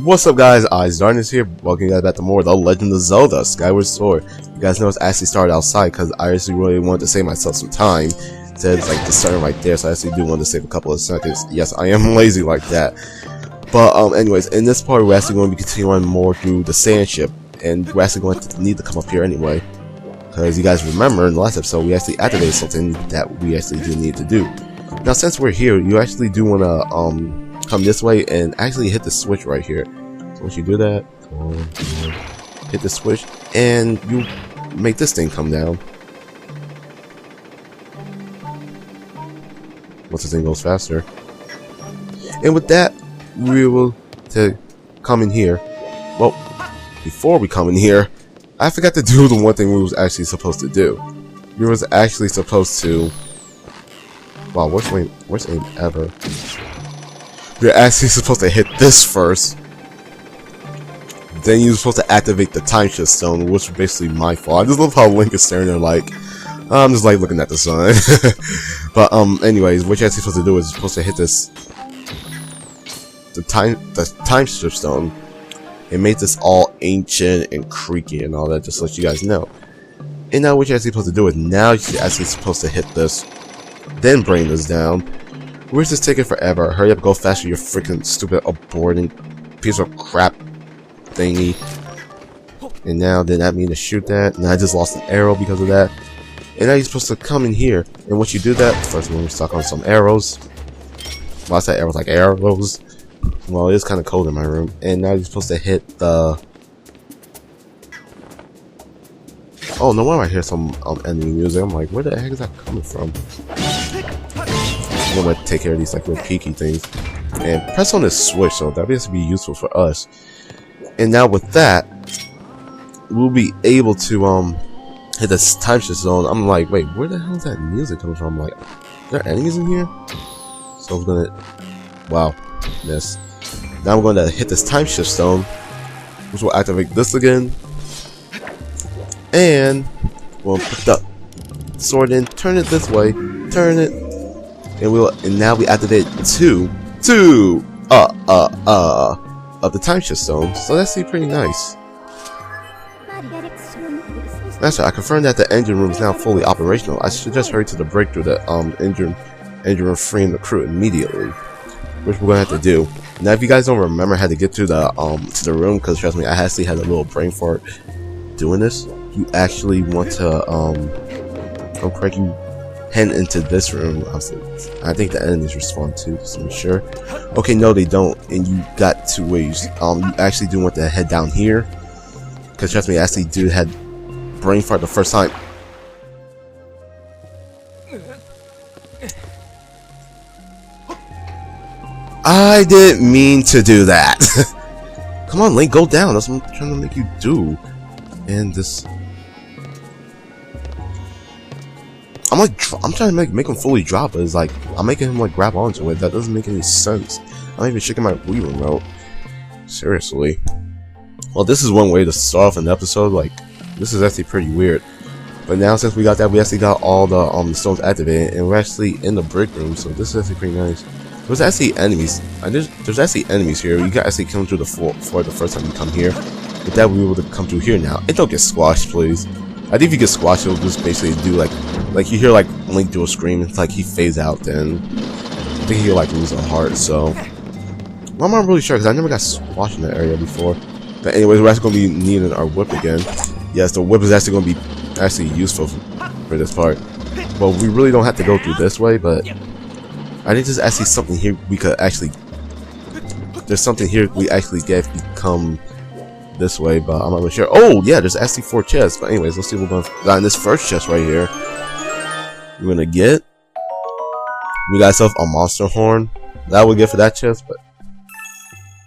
What's up, guys? Darkness here. Welcome you guys back to more The Legend of Zelda Skyward Sword. You guys know it's actually started outside because I actually really wanted to save myself some time. Instead of like just starting right there, so I actually do want to save a couple of seconds. Yes, I am lazy like that. But anyways, in this part we're actually going to be continuing more through the sandship, and we're actually going to need to come up here anyway. Because you guys remember in the last episode we actually activated something that we actually do need to do. Now since we're here, you actually do want to come this way and actually hit the switch right here. So once you do that, hit the switch and you make this thing come down. Once this thing goes faster. And with that, we will come in here. Well, before we come in here, I forgot to do the one thing we was actually supposed to do. We was actually supposed to... Wow, worst aim ever. You're actually supposed to hit this first. Then you're supposed to activate the time shift stone, which is basically my fault. I just love how Link is staring there like, I'm just like looking at the sun. But anyways, what you're actually supposed to do is you're supposed to hit this, the time shift stone, and make this all ancient and creaky and all that, just to let you guys know. And now what you're actually supposed to do is now you're actually supposed to hit this, then bring this down. Where's this taking forever? Hurry up, go faster, you freaking stupid aborting piece of crap thingy. And now did that mean to shoot that? And I just lost an arrow because of that. And now you're supposed to come in here. And once you do that, first we're stuck on some arrows. Well, I said arrows like arrows. Well, it is kind of cold in my room. And now you're supposed to hit the... Oh, no wonder I hear some enemy music. I'm like, where the heck is that coming from? I'm gonna take care of these like little peeky things and press on this switch, so that has to be useful for us. And now with that, we'll be able to hit this time shift zone. I'm like, wait, where the hell is that music coming from? I'm like, are there enemies in here? So I'm gonna, wow, miss. Now we're going to hit this time shift stone, which will activate this again, and we'll put the sword in, turn it this way, turn it. And now we activate two of the time shift stone, so that's pretty nice. Master, I confirmed that the engine room is now fully operational. I should just hurry to the breakthrough the engine room, freeing the crew immediately, which we're gonna have to do. Now, if you guys don't remember how to get to the room, because trust me, I actually had a little brain fart doing this. You actually want to correct you. Head into this room. I think the enemies respawn too, just to make sure. Okay, no, they don't. And you got two ways. You actually do want to head down here, because trust me, I actually do had brain fart the first time. I didn't mean to do that. Come on, Link, go down. That's what I'm trying to make you do. And this. I'm trying to make him fully drop, but it's like I'm making him like grab onto it. That doesn't make any sense. I'm not even shaking my Wii remote. Seriously. Well, this is one way to start off an episode. Like, this is actually pretty weird. But now since we got that, we actually got all the stones activated, and we're actually in the brick room. So this is actually pretty nice. There's actually enemies. There's actually enemies here. You can actually come through the floor the first time you come here. But that we'll be able to come through here now. And don't get squashed, please. I think if you get squashed, it'll just basically do like you hear like Link do a scream. It's like he fades out. Then I think he'll like lose a heart. So well, I'm not really sure because I never got squashed in that area before. But anyways, we're actually going to be needing our whip again. Yes, the whip is actually going to be actually useful for this part. Well, we really don't have to go through this way, but I think there's actually something here we could actually. There's something here we actually get if we come this way, but I'm not really sure. Oh yeah, there's actually 4 chests. But anyways, let's see what we're gonna got in this first chest right here. We're gonna get. We got ourselves a monster horn. That would get for that chest, but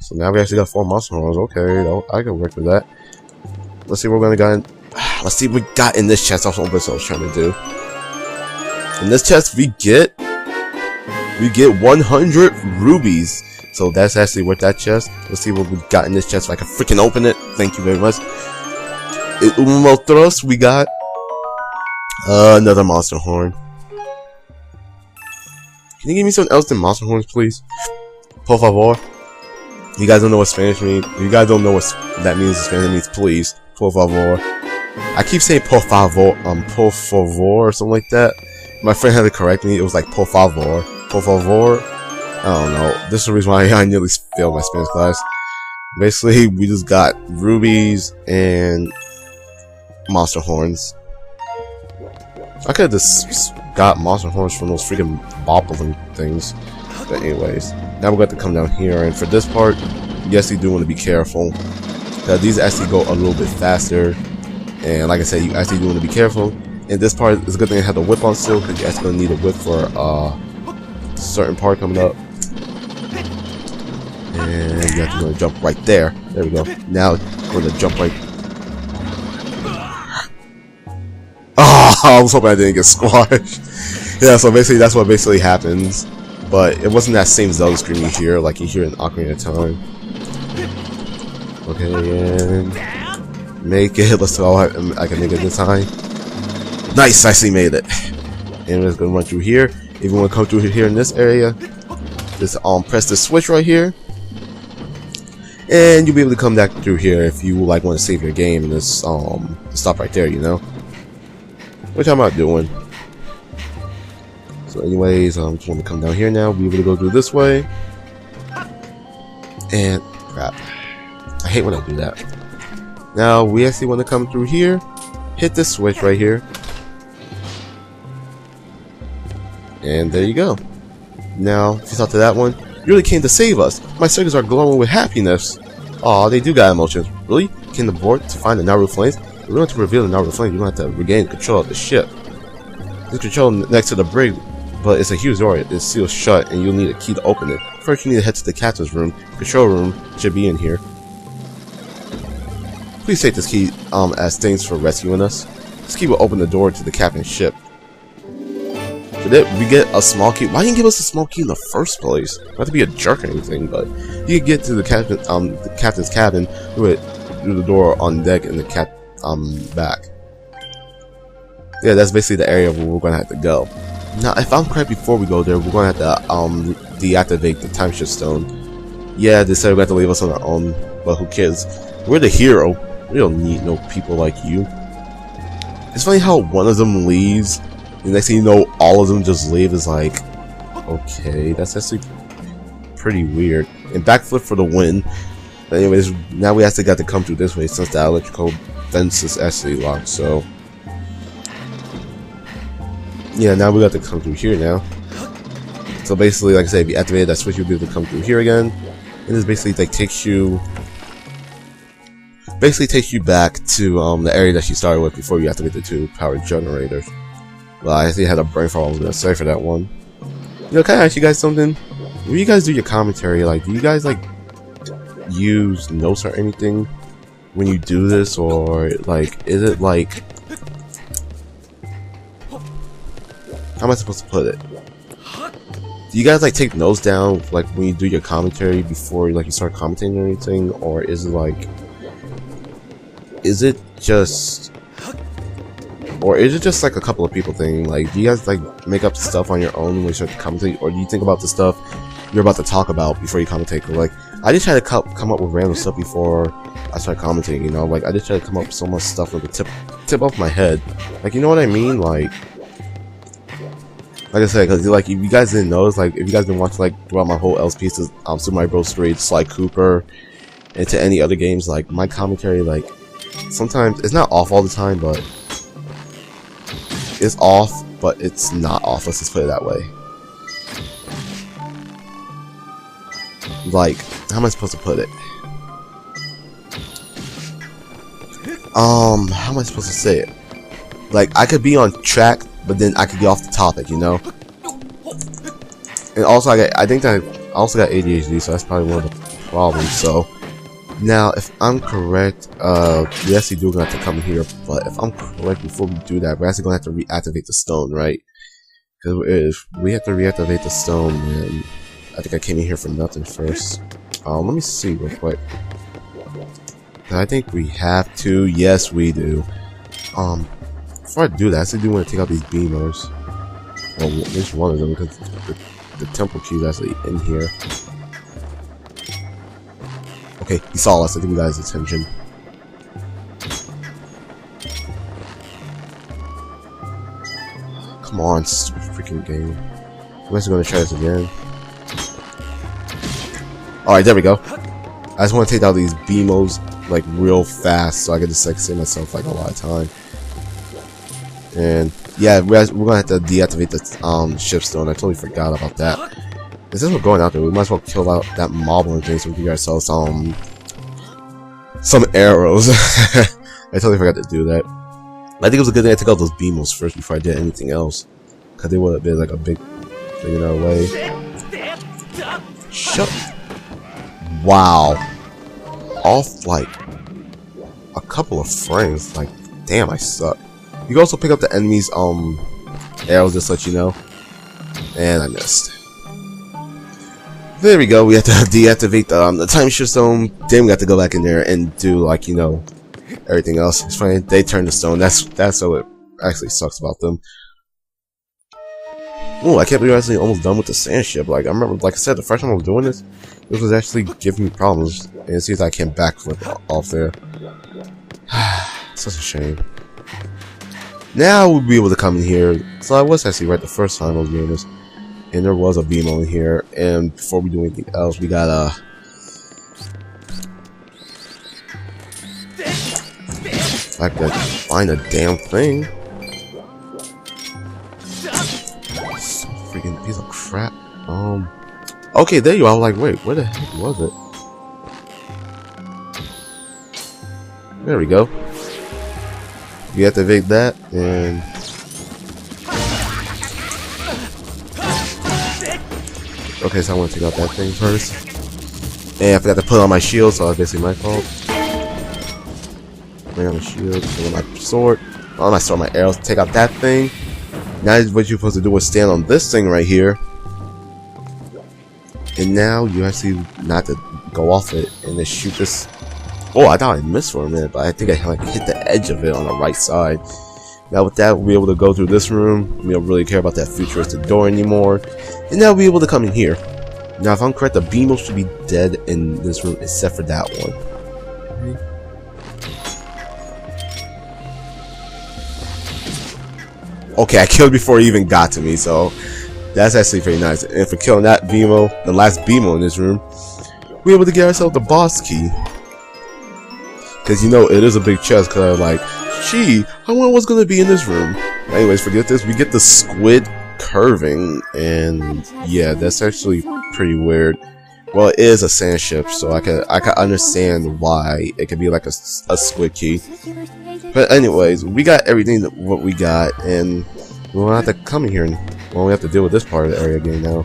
so now we actually got 4 monster horns. Okay, I can work with that. Let's see what we're gonna get. Let's see what we got in this chest. That's what I was trying to do. In this chest, we get 100 rubies. So that's actually worth that chest. Let's see what we got in this chest. If I can freaking open it. Thank you very much. In Umotros, we got another monster horn. Can you give me something else than monster horns, please? Por favor. You guys don't know what Spanish means? If you guys don't know what that means in Spanish, it means please. Por favor. I keep saying por favor, or something like that. My friend had to correct me. It was like por favor. Por favor. I don't know. This is the reason why I nearly failed my Spanish class. Basically, we just got rubies and monster horns. I could have just got monster horns from those freaking bobbling things. But anyways, now we're going to come down here, and for this part, yes, you do want to be careful. These actually go a little bit faster, and like I said, you actually do want to be careful. In this part, it's a good thing I have the whip on still, because you're actually going to need a whip for a certain part coming up. And you have to go jump right there. There we go. Now we're going to jump right. Oh, I was hoping I didn't get squashed. Yeah, so basically that's what basically happens. But it wasn't that same Zelda scream you hear, like you hear in Ocarina of Time. Okay, and make it. Let's see how I can make it this time. Nice, I actually made it. And we're just gonna run through here. If you want to come through here in this area, just press the switch right here, and you'll be able to come back through here if you like want to save your game and just stop right there, you know. Which I'm not doing. So anyways, just want to come down here now, be able to go through this way. And crap. I hate when I do that. Now we actually want to come through here, hit this switch right here. And there you go. Now, if you thought to that one, you really came to save us. My circuits are glowing with happiness. Aw, they do got emotions. Really? Came to board to find the Naru Flames? We're going to reveal the Naru Flames. You're going to have to regain control of the ship. There's control next to the brig, but it's a huge door. It's sealed shut, and you'll need a key to open it. First, you need to head to the captain's room. Control room should be in here. Please take this key as thanks for rescuing us. This key will open the door to the captain's ship. For that, we get a small key. Why didn't you give us a small key in the first place? Not to be a jerk or anything, but you can get to the captain's cabin through the door on deck in the back. Yeah, that's basically the area where we're gonna have to go. Now, if I'm correct, before we go there, we're gonna have to deactivate the time shift stone. Yeah, they said we're gonna have to leave us on our own, but who cares? We're the hero. We don't need no people like you. It's funny how one of them leaves, and next thing you know, all of them just leave. Is like, okay, that's actually pretty weird. And backflip for the win. But anyways, now we actually got to come through this way since the electrical fence is actually locked. So yeah, now we got to come through here now. So basically, like I said, if you activate that switch, you'll be able to come through here again. And this basically like takes you back to the area that you started with before you activate the two power generators. Well, I actually had a brain fart I was gonna say for that one. You know, can I ask you guys something? When you guys do your commentary, like, do you guys like use notes or anything when you do this, or like, is it like, how am I supposed to put it? Do you guys like take notes down like when you do your commentary before like you start commentating or anything, or is it like, is it just like a couple of people thing? Like, do you guys like make up stuff on your own when you start to commentate, or do you think about the stuff you're about to talk about before you commentate? Like, I just try to come up with random stuff before I start commentating, you know? Like, I just try to come up with so much stuff with the tip off my head. Like, you know what I mean? Like I said, because like, if you guys didn't notice, like, if you guys been watching like throughout my whole LP to Super Mario Bros. 3, Sly Cooper, and to any other games, like, my commentary, like, sometimes it's not off all the time, but it's off, but it's not off. Let's just put it that way. Like, how am I supposed to put it? How am I supposed to say it? Like, I could be on track, but then I could get off the topic, you know? And also, I think that I also got ADHD, so that's probably one of the problems. So, now, if I'm correct, we actually do have to come here, but if I'm correct, before we do that, we're actually going to have to reactivate the stone, right? Because if we have to reactivate the stone, then I think I came in here for nothing first. Let me see real quick. I think we have to. Yes, we do. Before I do that, I actually do want to take out these beamers. Well, at least one of them, because the temple key is actually in here. Okay, he saw us. I think we got his attention. Come on, stupid freaking game. I'm actually gonna try this again. Alright, there we go. I just want to take out these BMOs like real fast so I can just like save myself like a lot of time. And yeah, we're gonna have to deactivate the ship stone. I totally forgot about that. Since we're going out there, we might as well kill out that mob and things so we can get ourselves some arrows. I totally forgot to do that. I think it was a good thing I took out those BMOs first before I did anything else, because they would have been like a big thing in our way. Shut. Wow. Off like a couple of frames. Like, damn, I suck. You can also pick up the enemy's arrows, just to let you know. And I missed. There we go. We have to deactivate the time shift stone. Then we have to go back in there and do, like, you know, everything else. It's fine. They turned the stone. That's what it actually sucks about them. Oh, I can't believe I'm actually almost done with the sand ship. Like, I remember, like I said, the first time I was doing this, it was actually giving me problems. And it seems like I can't backflip off there. Such a shame. Now we'll be able to come in here. So I was actually right the first time I was doing this. And there was a BMO in here. And before we do anything else, we gotta I gotta find a damn thing. Freaking piece of crap. Okay, there you are. I was like, wait, where the heck was it? There we go. Deactivate that and okay, so I want to take out that thing first. And I forgot to put on my shield, so that's basically my fault. Bring on my shield, bring on my sword. Oh, my sword, my arrows. Take out that thing. Now what you're supposed to do is stand on this thing right here. And now you actually not to go off it and then shoot this. Oh, I thought I missed for a minute, but I think I like hit the edge of it on the right side. Now with that, we'll be able to go through this room. We don't really care about that futuristic door anymore. And now we'll be able to come in here. Now if I'm correct, the BMO should be dead in this room except for that one. Okay, I killed before he even got to me, so that's actually pretty nice. And for killing that BMO, the last BMO in this room, we're able to get ourselves the boss key. Because you know, it is a big chest, because like, gee, I wonder what's going to be in this room. Anyways, forget this. We get the squid curving, and yeah, that's actually pretty weird. Well, it is a sand ship, so I can understand why it could be like a squid key. But anyways, we got everything that what we got, and we won't have to come in here and we have to deal with this part of the area again now.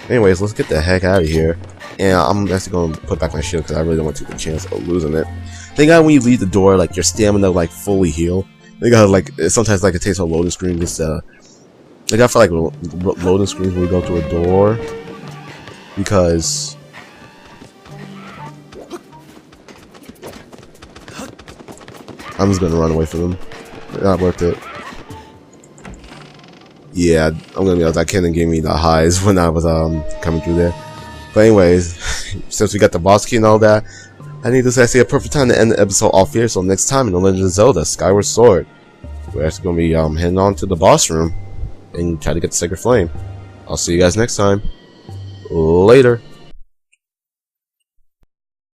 Anyways, let's get the heck out of here. And I'm actually going to put back my shield because I really don't want to take the chance of losing it. Thank God when you leave the door, like your stamina like fully heal. They got like sometimes like it takes a loading screen just like I feel like loading screens when we go through a door because I'm just gonna run away from them. Not worth it. Yeah, I'm gonna be honest, that cannon gave me the highs when I was coming through there. But anyways, since we got the boss key and all that, I think this is actually a perfect time to end the episode off here. So next time in The Legend of Zelda Skyward Sword, we're actually gonna be heading on to the boss room and try to get the Sacred Flame. I'll see you guys next time. Later.